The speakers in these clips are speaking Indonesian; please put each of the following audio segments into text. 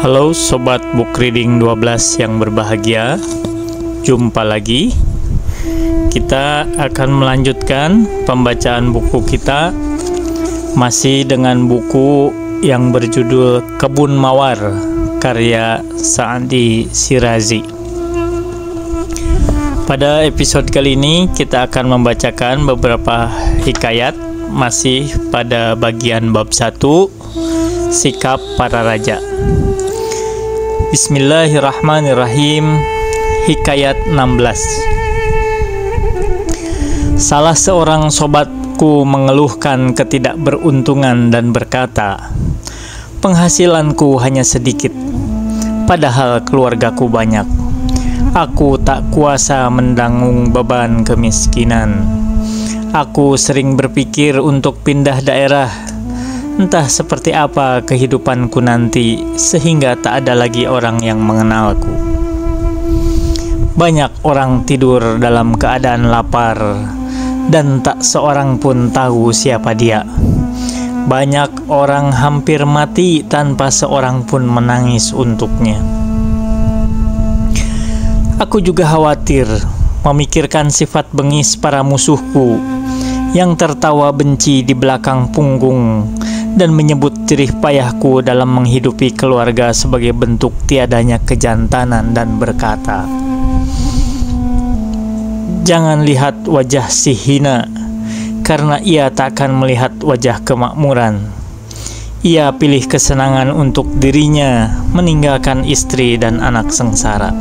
Halo Sobat Book Reading 12 yang berbahagia. Jumpa lagi. Kita akan melanjutkan pembacaan buku kita, masih dengan buku yang berjudul Kebun Mawar karya Sa'di Shirazi. Pada episode kali ini kita akan membacakan beberapa hikayat masih pada bagian bab 1, sikap para raja. Bismillahirrahmanirrahim. Hikayat 16. Salah seorang sobatku mengeluhkan ketidakberuntungan dan berkata, "Penghasilanku hanya sedikit, padahal keluargaku banyak. Aku tak kuasa menanggung beban kemiskinan. Aku sering berpikir untuk pindah daerah. Entah seperti apa kehidupanku nanti, sehingga tak ada lagi orang yang mengenalku. Banyak orang tidur dalam keadaan lapar, dan tak seorang pun tahu siapa dia. Banyak orang hampir mati tanpa seorang pun menangis untuknya. Aku juga khawatir memikirkan sifat bengis para musuhku yang tertawa benci di belakang punggung dan menyebut jerih payahku dalam menghidupi keluarga sebagai bentuk tiadanya kejantanan, dan berkata, 'Jangan lihat wajah si hina, karena ia tak akan melihat wajah kemakmuran. Ia pilih kesenangan untuk dirinya, meninggalkan istri dan anak sengsara.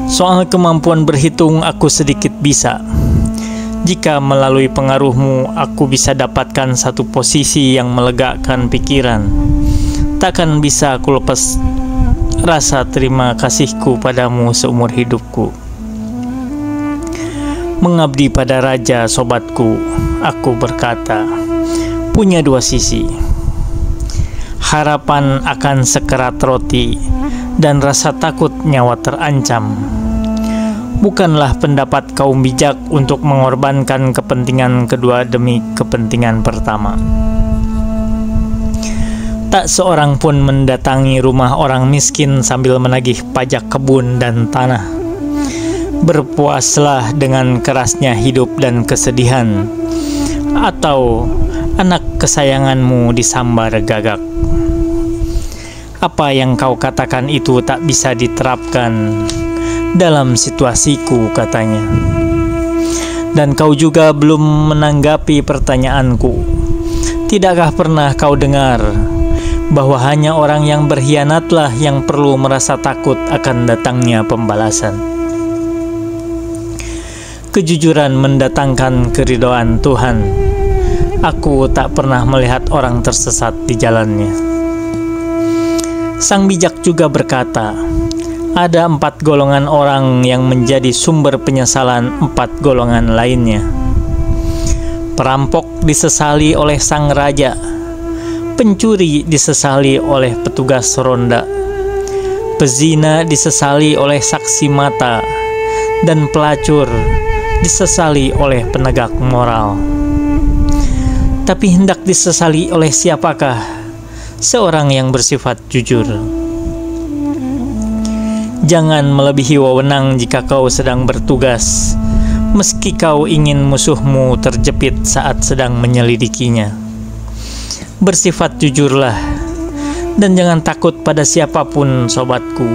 Soal kemampuan berhitung aku sedikit bisa. Jika melalui pengaruhmu aku bisa dapatkan satu posisi yang melegakan pikiran, takkan bisa aku lepas rasa terima kasihku padamu seumur hidupku. Mengabdi pada raja sobatku,' aku berkata, 'punya dua sisi. Harapan akan sekerat roti dan rasa takut nyawa terancam. Bukanlah pendapat kaum bijak untuk mengorbankan kepentingan kedua demi kepentingan pertama. Tak seorang pun mendatangi rumah orang miskin sambil menagih pajak kebun dan tanah. Berpuaslah dengan kerasnya hidup dan kesedihan, atau anak kesayanganmu disambar gagak. Apa yang kau katakan itu tak bisa diterapkan dalam situasiku,' katanya. 'Dan kau juga belum menanggapi pertanyaanku. Tidakkah pernah kau dengar bahwa hanya orang yang berkhianatlah yang perlu merasa takut akan datangnya pembalasan? Kejujuran mendatangkan keridhaan Tuhan. Aku tak pernah melihat orang tersesat di jalannya.' Sang bijak juga berkata, 'Ada 4 golongan orang yang menjadi sumber penyesalan 4 golongan lainnya. Perampok disesali oleh sang raja, pencuri disesali oleh petugas ronda, pezina disesali oleh saksi mata, dan pelacur disesali oleh penegak moral. Tapi hendak disesali oleh siapakah? Seorang yang bersifat jujur. Jangan melebihi wewenang jika kau sedang bertugas, meski kau ingin musuhmu terjepit saat sedang menyelidikinya. Bersifat jujurlah, dan jangan takut pada siapapun, sobatku.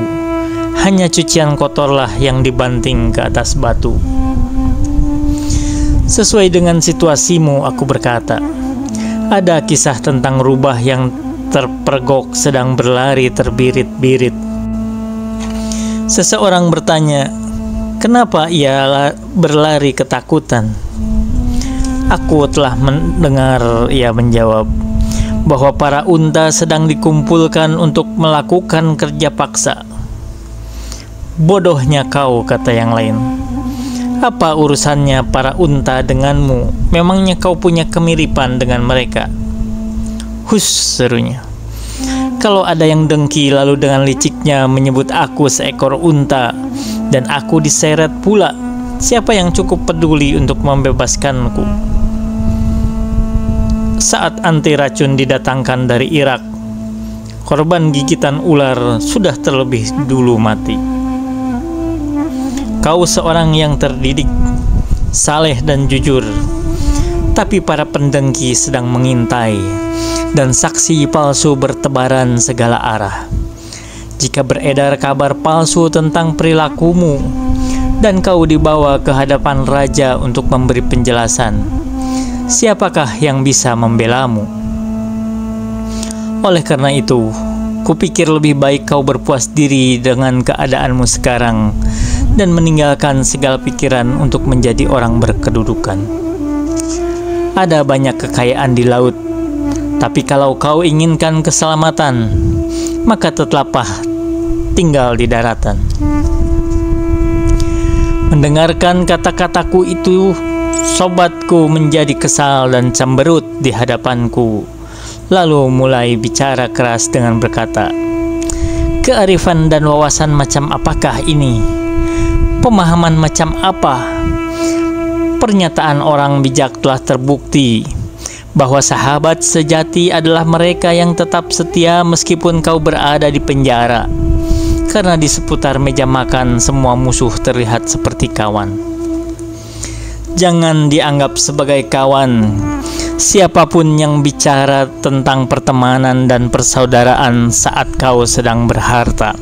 Hanya cucian kotorlah yang dibanting ke atas batu.' Sesuai dengan situasimu,' aku berkata, 'ada kisah tentang rubah yang terpergok sedang berlari terbirit-birit. Seseorang bertanya, kenapa ia berlari ketakutan? Aku telah mendengar,' ia menjawab, 'bahwa para unta sedang dikumpulkan untuk melakukan kerja paksa.' 'Bodohnya kau,' kata yang lain. 'Apa urusannya para unta denganmu? Memangnya kau punya kemiripan dengan mereka?' 'Hus,' serunya. 'Kalau ada yang dengki lalu dengan liciknya menyebut aku seekor unta, dan aku diseret pula, siapa yang cukup peduli untuk membebaskanku?' Saat anti racun didatangkan dari Irak, Korban gigitan ular sudah terlebih dulu mati. Kau seorang yang terdidik, saleh dan jujur, tapi para pendengki sedang mengintai, dan saksi palsu bertebaran segala arah. Jika beredar kabar palsu tentang perilakumu, dan kau dibawa ke hadapan raja untuk memberi penjelasan, siapakah yang bisa membelamu? Oleh karena itu, kupikir lebih baik kau berpuas diri dengan keadaanmu sekarang dan meninggalkan segala pikiran untuk menjadi orang berkedudukan. Ada banyak kekayaan di laut, tapi kalau kau inginkan keselamatan, maka tetaplah tinggal di daratan. Mendengarkan kata-kataku itu, sobatku menjadi kesal dan cemberut di hadapanku, lalu mulai bicara keras dengan berkata, "Kearifan dan wawasan macam apakah ini? Pemahaman macam apa? Pernyataan orang bijak telah terbukti bahwa sahabat sejati adalah mereka yang tetap setia meskipun kau berada di penjara, karena di seputar meja makan semua musuh terlihat seperti kawan. Jangan dianggap sebagai kawan siapapun yang bicara tentang pertemanan dan persaudaraan saat kau sedang berharta.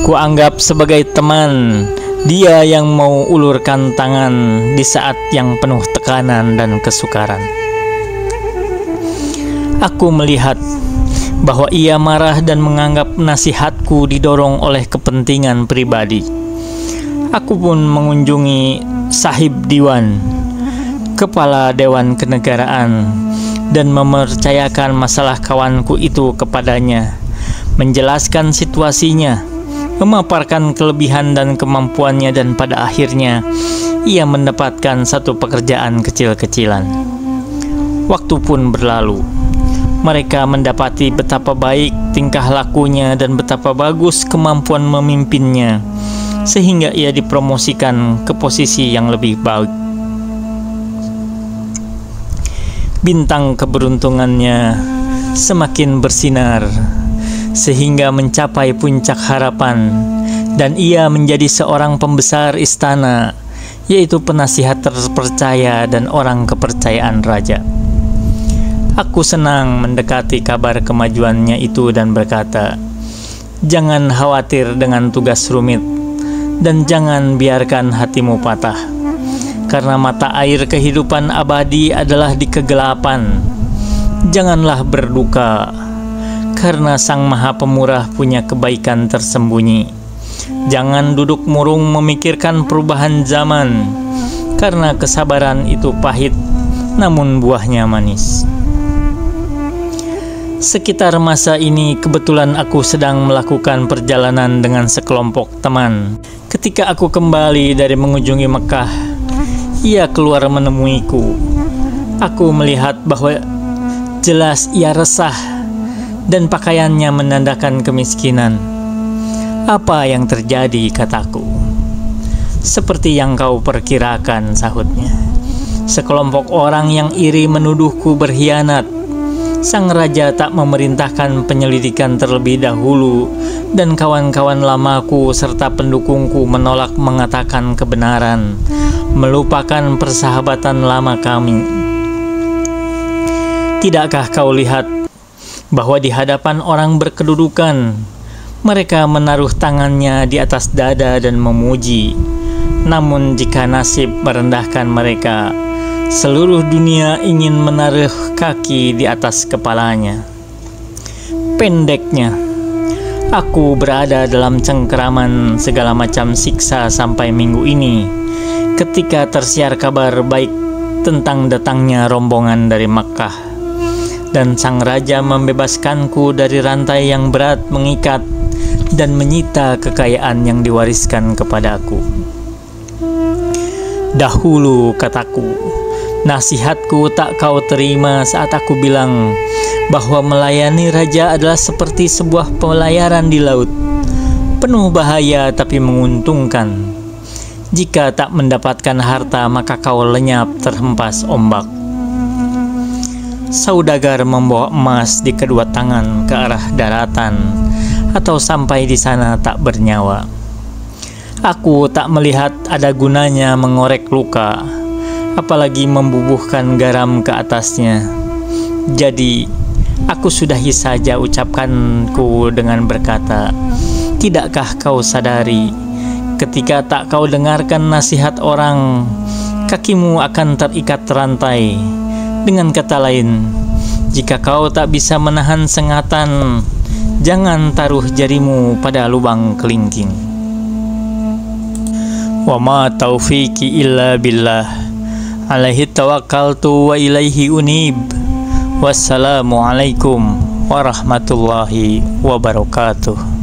Kuanggap sebagai teman dia yang mau ulurkan tangan di saat yang penuh tekanan dan kesukaran. Aku melihat bahwa ia marah dan menganggap nasihatku didorong oleh kepentingan pribadi. Aku pun mengunjungi Sahib Diwan, kepala Dewan Kenegaraan, dan mempercayakan masalah kawanku itu kepadanya, menjelaskan situasinya, memaparkan kelebihan dan kemampuannya, dan pada akhirnya ia mendapatkan satu pekerjaan kecil-kecilan. Waktu pun berlalu. Mereka mendapati betapa baik tingkah lakunya dan betapa bagus kemampuan memimpinnya, sehingga ia dipromosikan ke posisi yang lebih baik. Bintang keberuntungannya semakin bersinar, sehingga mencapai puncak harapan, dan ia menjadi seorang pembesar istana, yaitu penasihat terpercaya dan orang kepercayaan raja. Aku senang mendekati kabar kemajuannya itu dan berkata, "Jangan khawatir dengan tugas rumit, dan jangan biarkan hatimu patah, karena mata air kehidupan abadi adalah di kegelapan. Janganlah berduka, karena Sang Maha Pemurah punya kebaikan tersembunyi. Jangan duduk murung memikirkan perubahan zaman, karena kesabaran itu pahit, namun buahnya manis." Sekitar masa ini kebetulan aku sedang melakukan perjalanan dengan sekelompok teman. Ketika aku kembali dari mengunjungi Mekah, ia keluar menemuiku. Aku melihat bahwa jelas ia resah dan pakaiannya menandakan kemiskinan. "Apa yang terjadi?" kataku. "Seperti yang kau perkirakan," sahutnya. "Sekelompok orang yang iri menuduhku berkhianat. Sang raja tak memerintahkan penyelidikan terlebih dahulu, dan kawan-kawan lamaku serta pendukungku menolak mengatakan kebenaran, melupakan persahabatan lama kami. Tidakkah kau lihat bahwa di hadapan orang berkedudukan, mereka menaruh tangannya di atas dada dan memuji, namun jika nasib merendahkan mereka, seluruh dunia ingin menaruh kaki di atas kepalanya. Pendeknya, aku berada dalam cengkeraman segala macam siksa sampai minggu ini, ketika tersiar kabar baik tentang datangnya rombongan dari Makkah, dan sang raja membebaskanku dari rantai yang berat mengikat dan menyita kekayaan yang diwariskan kepadaku. Dahulu, kataku, nasihatku tak kau terima saat aku bilang bahwa melayani raja adalah seperti sebuah pelayaran di laut, penuh bahaya tapi menguntungkan. Jika tak mendapatkan harta, maka kau lenyap terhempas ombak. saudagar membawa emas di kedua tangan ke arah daratan, atau sampai di sana tak bernyawa. Aku tak melihat ada gunanya mengorek luka, apalagi membubuhkan garam ke atasnya. Jadi, aku sudahi saja ucapkanku dengan berkata, tidakkah kau sadari, ketika tak kau dengarkan nasihat orang, kakimu akan terikat rantai. Dengan kata lain, jika kau tak bisa menahan sengatan, jangan taruh jarimu pada lubang kelingking. Wa ma taufiqi illa billah, alaihi tawakkaltu wa ilaihi unib. Wassalamualaikum warahmatullahi wabarakatuh.